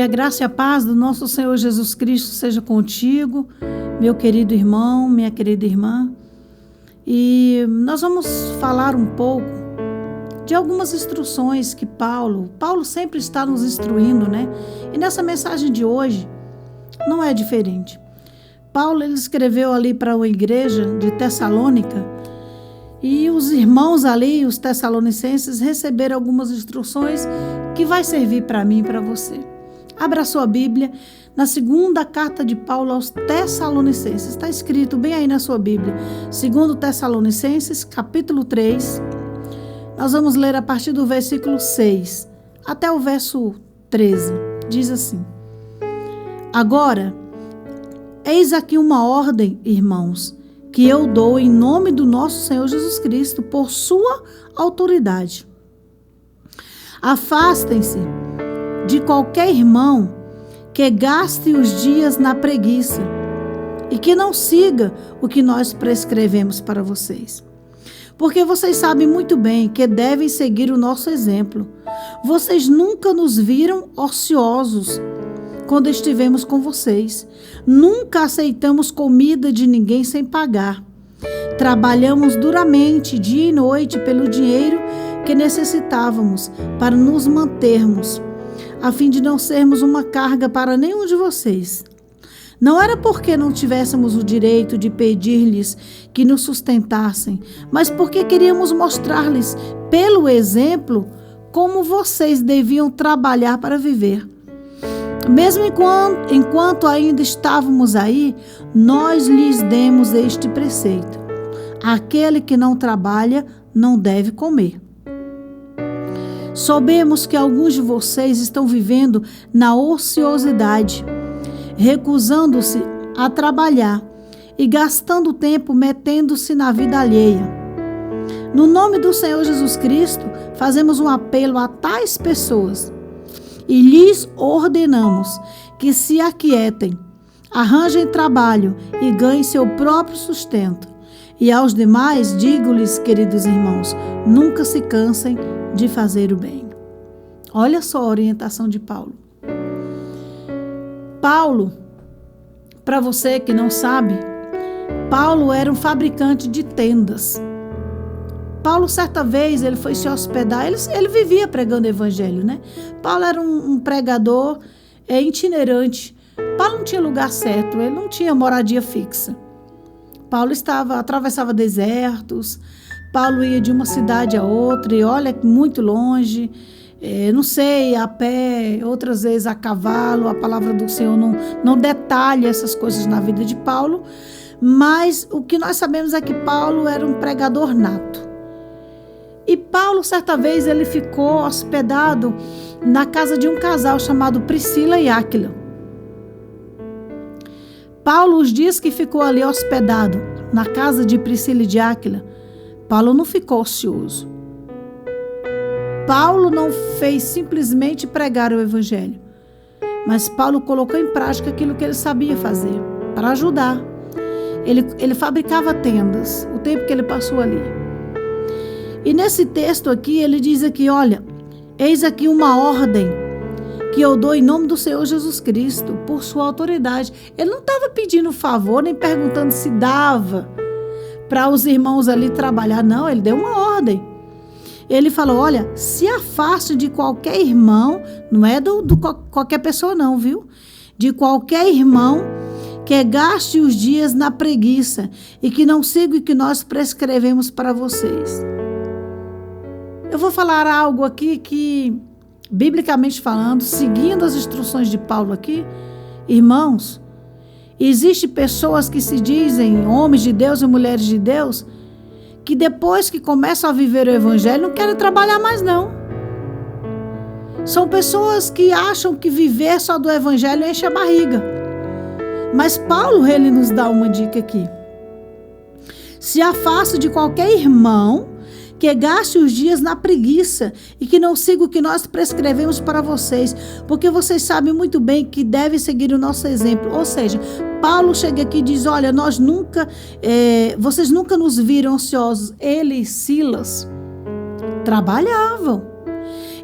Que a graça e a paz do nosso Senhor Jesus Cristo seja contigo, meu querido irmão, minha querida irmã. E nós vamos falar um pouco de algumas instruções que Paulo sempre está nos instruindo, né? E nessa mensagem de hoje não é diferente. Paulo, ele escreveu ali para a igreja de Tessalônica e os irmãos ali, os tessalonicenses, receberam algumas instruções que vai servir para mim e para você. Abra sua Bíblia na segunda carta de Paulo aos Tessalonicenses. Está escrito bem aí na sua Bíblia. 2 Tessalonicenses, capítulo 3. Nós vamos ler a partir do versículo 6 até o verso 13. Diz assim: Agora, eis aqui uma ordem, irmãos, que eu dou em nome do nosso Senhor Jesus Cristo, por sua autoridade. Afastem-se de qualquer irmão que gaste os dias na preguiça e que não siga o que nós prescrevemos para vocês. Porque vocês sabem muito bem que devem seguir o nosso exemplo. Vocês nunca nos viram ociosos quando estivemos com vocês. Nunca aceitamos comida de ninguém sem pagar. Trabalhamos duramente, dia e noite, pelo dinheiro que necessitávamos para nos mantermos, a fim de não sermos uma carga para nenhum de vocês. Não era porque não tivéssemos o direito de pedir-lhes que nos sustentassem, mas porque queríamos mostrar-lhes, pelo exemplo, como vocês deviam trabalhar para viver. Mesmo enquanto ainda estávamos aí, nós lhes demos este preceito: aquele que não trabalha não deve comer. Sabemos que alguns de vocês estão vivendo na ociosidade, recusando-se a trabalhar e gastando tempo metendo-se na vida alheia. No nome do Senhor Jesus Cristo, fazemos um apelo a tais pessoas e lhes ordenamos que se aquietem, arranjem trabalho e ganhem seu próprio sustento. E aos demais, digo-lhes, queridos irmãos, nunca se cansem de fazer o bem. Olha só a orientação de Paulo. Paulo, para você que não sabe, Paulo era um fabricante de tendas. Paulo, certa vez, ele foi se hospedar, ele vivia pregando o evangelho, né? Paulo era um pregador itinerante. Paulo não tinha lugar certo, ele não tinha moradia fixa. Paulo atravessava desertos, Paulo ia de uma cidade a outra, e olha, muito longe, não sei, a pé, outras vezes a cavalo. A palavra do Senhor não detalha essas coisas na vida de Paulo, mas o que nós sabemos é que Paulo era um pregador nato. E Paulo, certa vez, ele ficou hospedado na casa de um casal chamado Priscila e Áquila. Paulo, os dias que ficou ali hospedado na casa de Priscila e de Áquila, Paulo não ficou ocioso. Paulo não fez simplesmente pregar o evangelho, mas Paulo colocou em prática aquilo que ele sabia fazer para ajudar. Ele fabricava tendas, o tempo que ele passou ali. E nesse texto aqui, ele diz aqui, olha, eis aqui uma ordem que eu dou em nome do Senhor Jesus Cristo, por sua autoridade. Ele não estava pedindo favor, nem perguntando se dava para os irmãos ali trabalhar. Não, ele deu uma ordem. Ele falou, olha, se afaste de qualquer irmão, não é qualquer pessoa não, viu? De qualquer irmão que gaste os dias na preguiça e que não siga o que nós prescrevemos para vocês. Eu vou falar algo aqui que, biblicamente falando, seguindo as instruções de Paulo aqui, irmãos, existem pessoas que se dizem homens de Deus e mulheres de Deus, que depois que começam a viver o evangelho não querem trabalhar mais não. São pessoas que acham que viver só do evangelho enche a barriga. Mas Paulo, ele nos dá uma dica aqui. Se afaste de qualquer irmão que gaste os dias na preguiça e que não siga o que nós prescrevemos para vocês, porque vocês sabem muito bem que devem seguir o nosso exemplo. Ou seja, Paulo chega aqui e diz, olha, vocês nunca nos viram ociosos. Ele e Silas trabalhavam.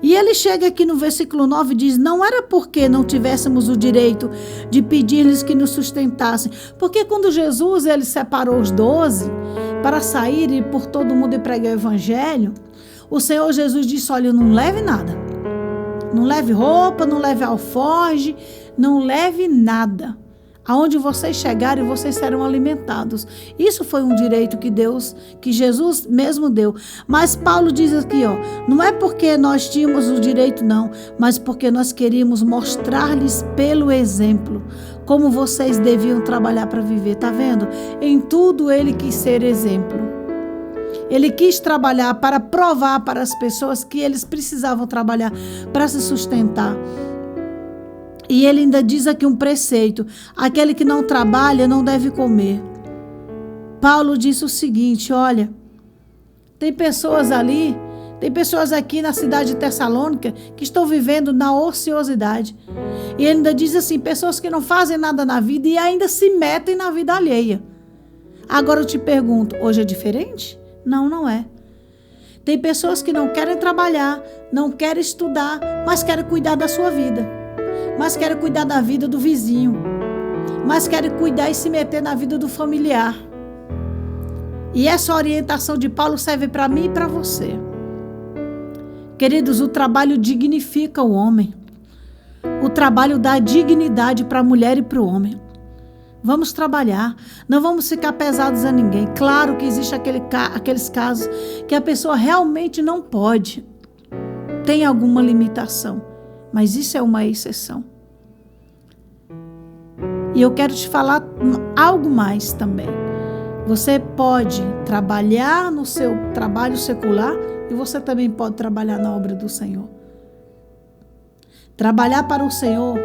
E ele chega aqui no versículo 9 e diz: não era porque não tivéssemos o direito de pedir-lhes que nos sustentassem. Porque quando Jesus ele separou os 12 para saírem por todo mundo e pregar o evangelho, o Senhor Jesus disse: olha, não leve nada. Não leve roupa, não leve alforge, não leve nada. Aonde vocês chegarem, vocês serão alimentados. Isso foi um direito que Jesus mesmo deu. Mas Paulo diz aqui, não é porque nós tínhamos o direito, não, mas porque nós queríamos mostrar-lhes pelo exemplo como vocês deviam trabalhar para viver. Tá vendo? Em tudo ele quis ser exemplo. Ele quis trabalhar para provar para as pessoas que eles precisavam trabalhar para se sustentar. E ele ainda diz aqui um preceito: aquele que não trabalha não deve comer. Paulo disse o seguinte: olha, tem pessoas aqui na cidade de Tessalônica que estão vivendo na ociosidade. E ele ainda diz assim: pessoas que não fazem nada na vida e ainda se metem na vida alheia. Agora eu te pergunto, hoje é diferente? Não, não é. Tem pessoas que não querem trabalhar, não querem estudar, mas querem cuidar da sua vida. Mas querem cuidar da vida do vizinho. Mas querem cuidar e se meter na vida do familiar. E essa orientação de Paulo serve para mim e para você. Queridos, o trabalho dignifica o homem. O trabalho dá dignidade para a mulher e para o homem. Vamos trabalhar, não vamos ficar pesados a ninguém. Claro que existe aqueles casos que a pessoa realmente não pode. Tem alguma limitação, mas isso é uma exceção. E eu quero te falar algo mais também. Você pode trabalhar no seu trabalho secular e você também pode trabalhar na obra do Senhor. Trabalhar para o Senhor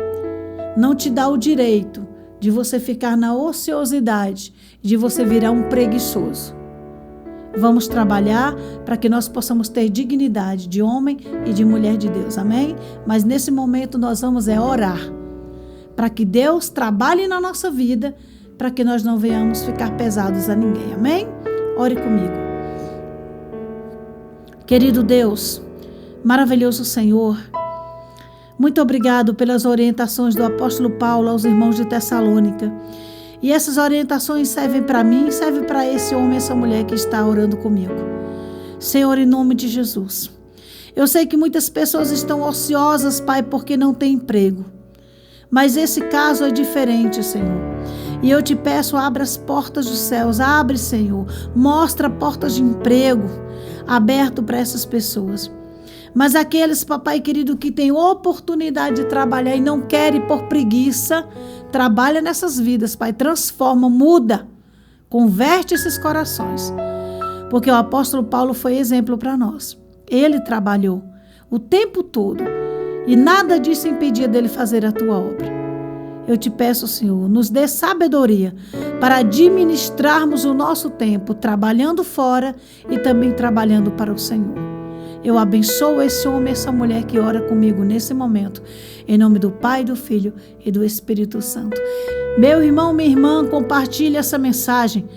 não te dá o direito de você ficar na ociosidade, de você virar um preguiçoso. Vamos trabalhar para que nós possamos ter dignidade de homem e de mulher de Deus, amém? Mas nesse momento nós vamos orar para que Deus trabalhe na nossa vida, para que nós não venhamos ficar pesados a ninguém, amém? Ore comigo. Querido Deus, maravilhoso Senhor, muito obrigado pelas orientações do apóstolo Paulo aos irmãos de Tessalônica. E essas orientações servem para mim e servem para esse homem e essa mulher que está orando comigo. Senhor, em nome de Jesus. Eu sei que muitas pessoas estão ociosas, Pai, porque não têm emprego. Mas esse caso é diferente, Senhor. E eu te peço, abra as portas dos céus. Abre, Senhor. Mostra portas de emprego aberto para essas pessoas. Mas aqueles, papai querido, que têm oportunidade de trabalhar e não querem por preguiça, trabalha nessas vidas, Pai. Transforma, muda, converte esses corações. Porque o apóstolo Paulo foi exemplo para nós. Ele trabalhou o tempo todo e nada disso impedia dele fazer a tua obra. Eu te peço, Senhor, nos dê sabedoria para administrarmos o nosso tempo trabalhando fora e também trabalhando para o Senhor. Eu abençoo esse homem e essa mulher que ora comigo nesse momento. Em nome do Pai, do Filho e do Espírito Santo. Meu irmão, minha irmã, compartilhe essa mensagem,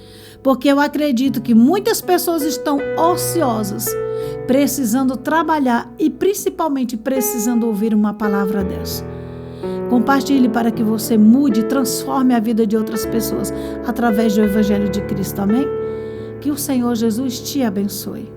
porque eu acredito que muitas pessoas estão ociosas, precisando trabalhar e principalmente precisando ouvir uma palavra dessa. Compartilhe para que você mude e transforme a vida de outras pessoas através do Evangelho de Cristo. Amém? Que o Senhor Jesus te abençoe.